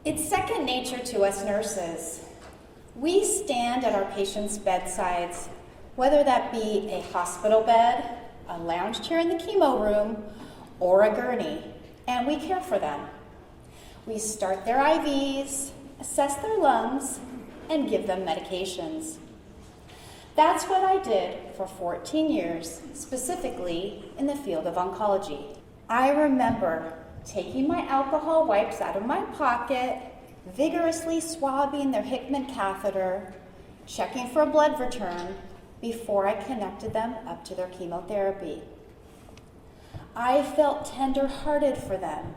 It's second nature to us nurses. We stand at our patients' bedsides, whether that be a hospital bed, a lounge chair in the chemo room, or a gurney, and we care for them. We start their IVs, assess their lungs, and give them medications. That's what I did for 14 years, specifically in the field of oncology. I remember taking my alcohol wipes out of my pocket, vigorously swabbing their Hickman catheter, checking for a blood return before I connected them up to their chemotherapy. I felt tender-hearted for them,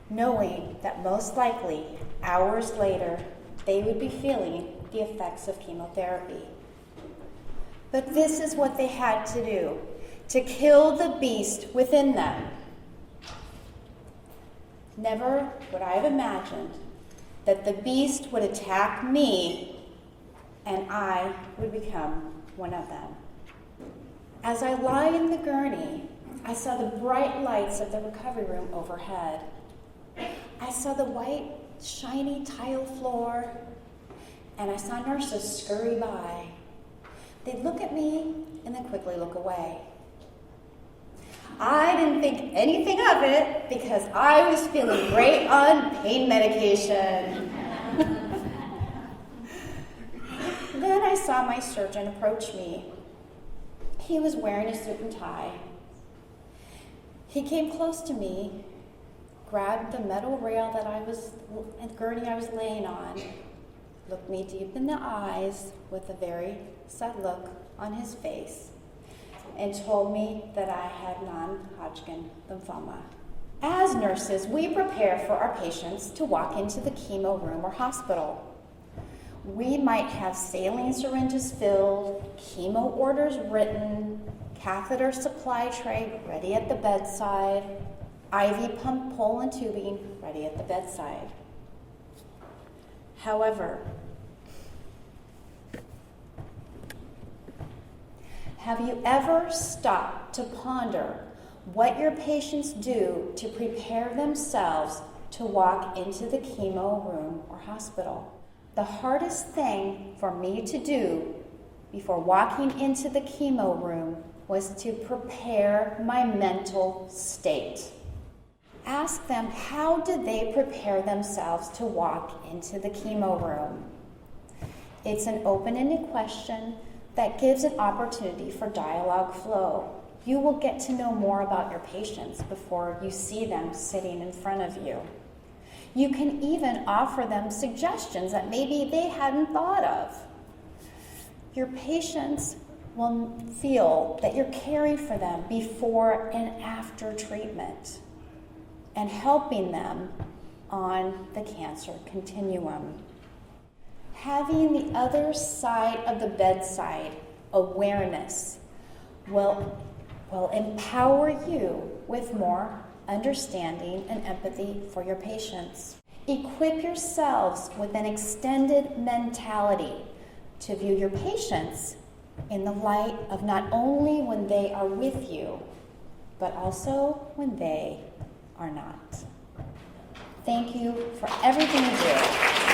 knowing that most likely, hours later, they would be feeling the effects of chemotherapy. But this is what they had to do, to kill the beast within them. Never would I have imagined that the beast would attack me and I would become one of them. As I lie in the gurney, I saw the bright lights of the recovery room overhead. I saw the white, shiny tile floor, and I saw nurses scurry by. They'd look at me and then quickly look away. I didn't think anything of it because I was feeling great on pain medication. Then I saw my surgeon approach me. He was wearing a suit and tie. He came close to me, grabbed the metal rail and gurney I was laying on, looked me deep in the eyes with a very sad look on his face, and told me that I had non-Hodgkin lymphoma. As nurses, we prepare for our patients to walk into the chemo room or hospital. We might have saline syringes filled, chemo orders written, catheter supply tray ready at the bedside, IV pump pole and tubing ready at the bedside. However, have you ever stopped to ponder what your patients do to prepare themselves to walk into the chemo room or hospital? The hardest thing for me to do before walking into the chemo room was to prepare my mental state. Ask them, how did they prepare themselves to walk into the chemo room? It's an open-ended question that gives an opportunity for dialogue flow. You will get to know more about your patients before you see them sitting in front of you. You can even offer them suggestions that maybe they hadn't thought of. Your patients will feel that you're caring for them before and after treatment and helping them on the cancer continuum. Having the other side of the bedside awareness will empower you with more understanding and empathy for your patients. Equip yourselves with an extended mentality to view your patients in the light of not only when they are with you, but also when they are not. Thank you for everything you do.